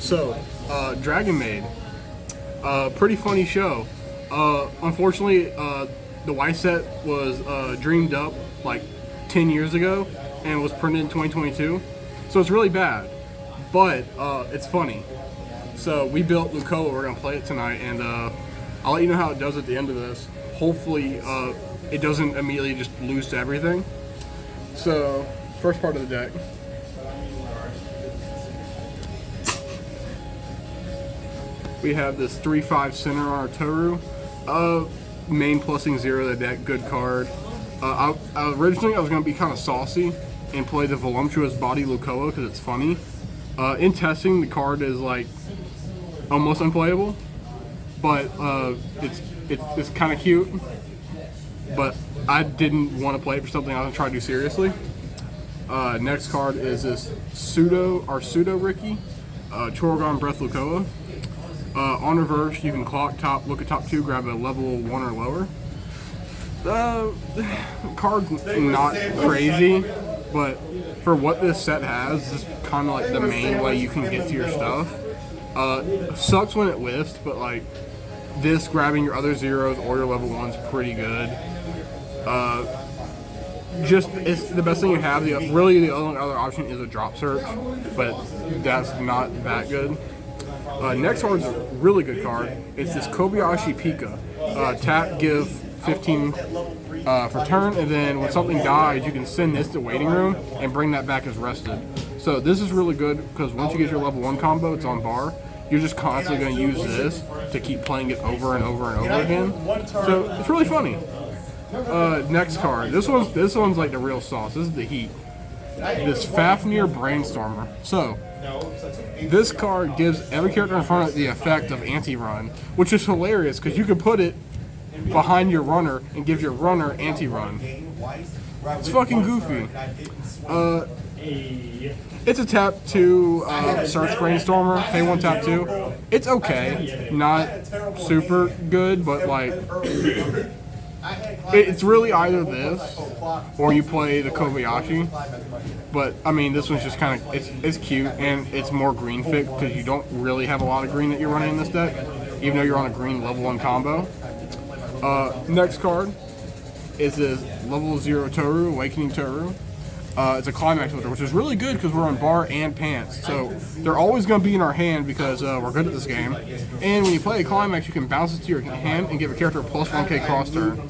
So, Dragon Maid, pretty funny show. Unfortunately, the Weiss set was dreamed up like 10 years ago and was printed in 2022. So it's really bad, but it's funny. So we built Lucoa. We're gonna play it tonight, and I'll let you know how it does at the end of this. Hopefully, it doesn't immediately just lose to everything. So, first part of the deck. We have this 3/5 center on our Toru. Main plussing 0 to the deck, good card. Originally, I was going to be kind of saucy and play the voluptuous body Lucoa because it's funny. In testing, the card is like almost unplayable, but it's kind of cute. But I didn't want to play it for something I was trying to do seriously. Next card is this pseudo Ricky, Chorogon Breath Lucoa. On reverse, you can clock top, look at top 2, grab a level 1 or lower. Card's not crazy, but for what this set has, this is kind of like the main way you can get to your stuff. Sucks when it whiffs, but like this grabbing your other zeros or your level 1's pretty good. Just it's the best thing you have. Really, the only other option is a drop search, but that's not that good. Next card is a really good card. It's this Copeyashi Pika. Tap, give 15 for turn, and then when something dies, you can send this to waiting room and bring that back as rested. So this is really good because once you get your level 1 combo, it's on bar. You're just constantly going to use this to keep playing it over and over and over again. So it's really funny. Next card. This one's like the real sauce. This is the heat. This Fafnir Brainstormer. So this card gives every character in front of it the effect of anti-run, which is hilarious because you can put it behind your runner and give your runner anti-run. It's fucking goofy. It's a tap 2 search Brainstormer. Pay 1 tap 2. It's okay. Not super good, but like it's really either this or you play the Copeyashi. But I mean, this one's just kind of it's cute and it's more green fit because you don't really have a lot of green that you're running in this deck, even though you're on a green level 1 combo. Next card is this level 0 Toru, Awakening Toru. It's a climax filter, which is really good because we're on bar and pants. So they're always going to be in our hand because we're good at this game. And when you play a climax, you can bounce it to your hand and give a character a plus 1k cross turn.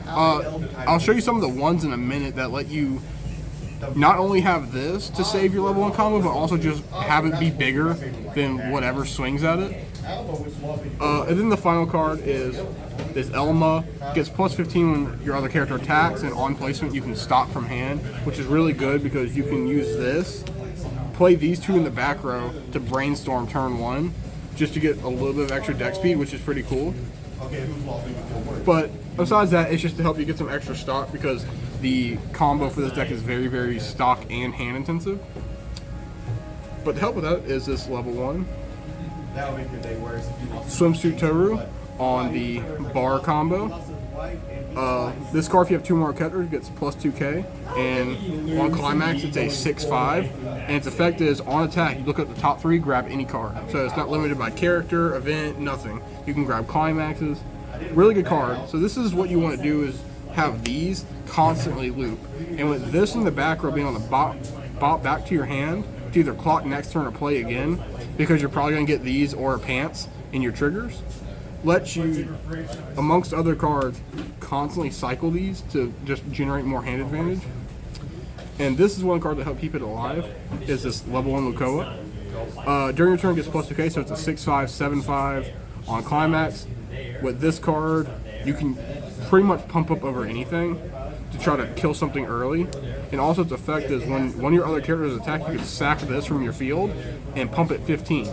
I'll show you some of the ones in a minute that let you not only have this to save your level 1 combo, but also just have it be bigger than whatever swings at it. And then the final card is this Elma. Gets plus 15 when your other character attacks, and on placement you can stop from hand, which is really good because you can use this, play these 2 in the back row to brainstorm turn 1, just to get a little bit of extra deck speed, which is pretty cool. But besides that, it's just to help you get some extra stock because the combo for this deck is very, very stock and hand intensive. But to help with that is this level 1 Swimsuit Toru on the bar combo. This card, if you have 2 more characters, gets plus 2k, and on climax it's a 6/5, and its effect is on attack you look at the top 3, grab any card. So it's not limited by character, event, nothing. You can grab climaxes. Really good card. So this is what you want to do, is have these constantly loop, and with this in the back row being on the bop back to your hand to either clock next turn or play again, because you're probably going to get these or pants in your triggers, lets you, amongst other cards, constantly cycle these to just generate more hand advantage. And this is one card that helps keep it alive, is this level 1 Lucoa. During your turn it gets plus 2k, so it's a 6/5, 7/5 on climax. With this card, you can pretty much pump up over anything to try to kill something early. And also its effect is when one of your other characters attack, you can sack this from your field and pump it 15.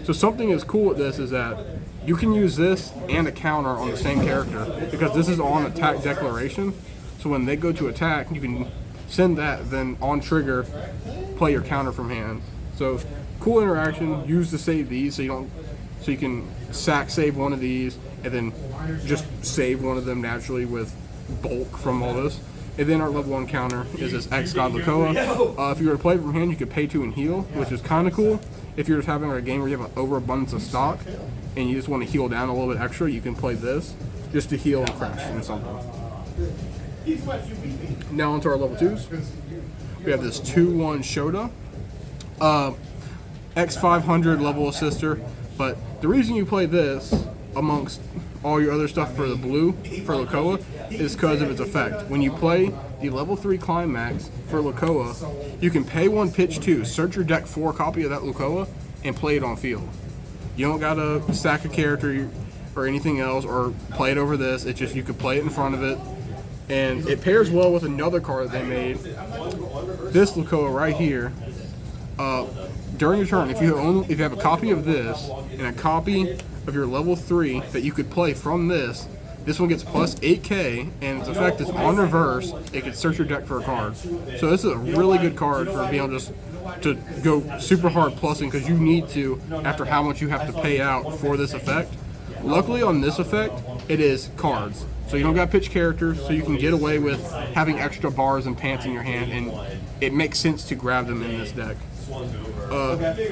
So something that's cool with this is that you can use this and a counter on the same character because this is on attack declaration. So when they go to attack, you can send that, then on trigger, play your counter from hand. So cool interaction. Use to save these so you can sack save one of these and then just save one of them naturally with bulk from all this. And then our level 1 counter is this X God Lucoa. If you were to play it from hand, you could pay 2 and heal, which is kind of cool. if you're just having a game where you have an overabundance of stock and you just want to heal down a little bit extra, you can play this just to heal and crash in something. Now onto our level 2s. We have this 2-1 Shota. X500 level assister, but the reason you play this amongst all your other stuff for the blue, for Lucoa, is because of its effect. When you play the level 3 Climax for Lucoa, you can pay 1, pitch 2, search your deck for a copy of that Lucoa, and play it on field. You don't gotta stack a character or anything else, or play it over this. It's just you can play it in front of it, and it pairs well with another card that they made. This Lucoa right here. During your turn, if you have a copy of this and a copy of your level 3 that you could play from this one gets plus 8k, and its effect is on reverse. It can search your deck for a card. So this is a really good card for being able to go super hard plussing, because you need to after how much you have to pay out for this effect. Luckily on this effect, it is cards. So you don't got pitch characters, so you can get away with having extra bars and pants in your hand, and it makes sense to grab them in this deck.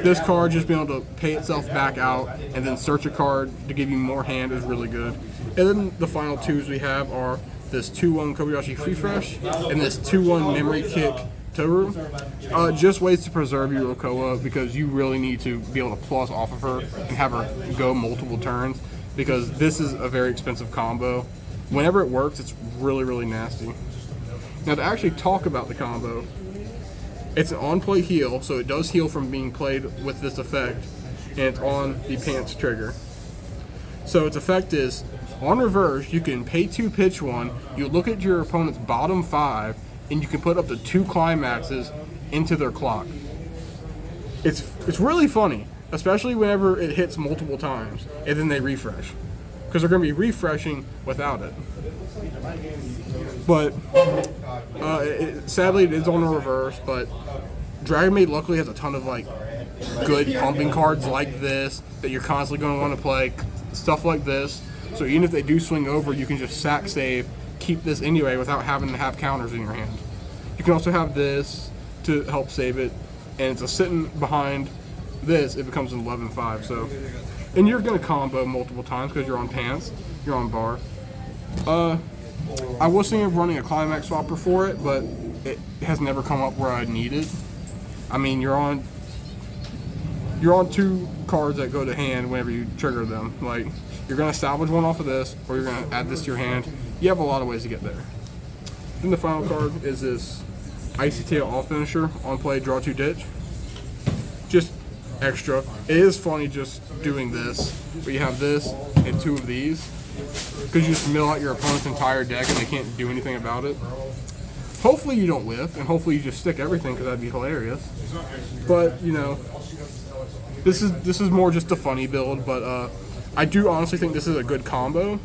This card just being able to pay itself back out and then search a card to give you more hand is really good. And then the final 2s we have are this 2-1 Copeyashi Free Fresh and this 2-1 Memory Kick Toru. Just ways to preserve your Lucoa, because you really need to be able to plus off of her and have her go multiple turns, because this is a very expensive combo. Whenever it works, it's really, really nasty. Now to actually talk about the combo, it's an on-play heal, so it does heal from being played with this effect, and it's on the pants trigger. So its effect is, on reverse, you can pay 2, pitch 1, you look at your opponent's bottom 5, and you can put up to 2 climaxes into their clock. It's really funny, especially whenever it hits multiple times, and then they refresh, because they're going to be refreshing without it. But sadly, it is on the reverse. But Dragon Maid luckily has a ton of like good pumping cards like this that you're constantly going to want to play, stuff like this. So even if they do swing over, you can just sack save, keep this anyway without having to have counters in your hand. You can also have this to help save it, and it's a sitting behind this. It becomes an 11-5. So, and you're going to combo multiple times because you're on pants, you're on bar. I was thinking of running a climax swapper for it, but it has never come up where I need it. I mean, you're on 2 cards that go to hand whenever you trigger them. Like, you're gonna salvage one off of this, or you're gonna add this to your hand. You have a lot of ways to get there. Then the final card is this Icy Tail All Finisher, on play, draw 2, ditch. Just extra. It is funny just doing this, but you have this and 2 of these, because you just mill out your opponent's entire deck and they can't do anything about it. Hopefully you don't whiff, and hopefully you just stick everything, because that'd be hilarious. But, you know, this is more just a funny build, but I do honestly think this is a good combo.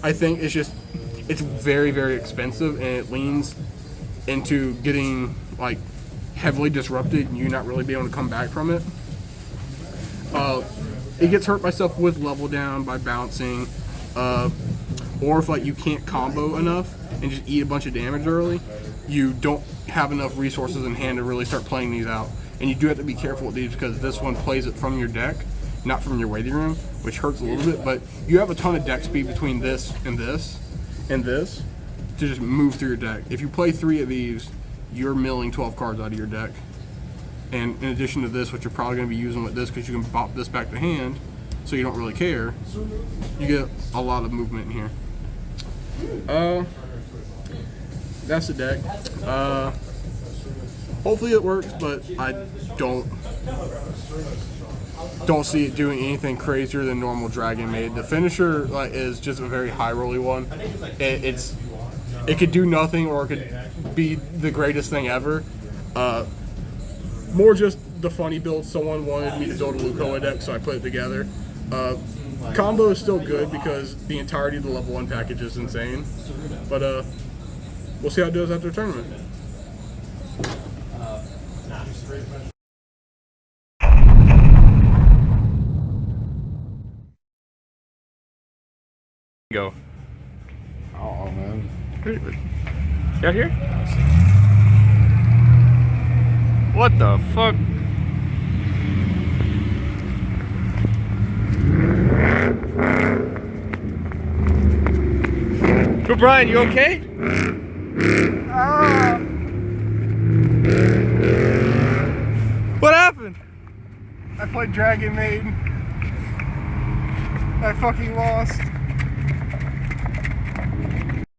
I think it's very, very expensive, and it leans into getting like heavily disrupted and you not really being able to come back from it. It gets hurt by stuff with level down, by bouncing, or if like you can't combo enough and just eat a bunch of damage early, you don't have enough resources in hand to really start playing these out. And you do have to be careful with these, because this one plays it from your deck, not from your waiting room, which hurts a little bit, but you have a ton of deck speed between this and this and this to just move through your deck. If you play 3 of these, you're milling 12 cards out of your deck. And in addition to this, which you're probably going to be using with this, because you can bop this back to hand, so you don't really care, you get a lot of movement in here. That's the deck. Hopefully it works, but I don't see it doing anything crazier than normal Dragon Maid. The finisher is just a very high rolly one. It could do nothing, or it could be the greatest thing ever. More just the funny build. Someone wanted me to build a Lucoa deck, so I put it together. Combo is still good because the entirety of the level 1 package is insane. But we'll see how it does after the tournament. Go. Oh man. You out here? What the fuck? But Brian, you okay? Ah. What happened? I played Dragon Maid. I fucking lost.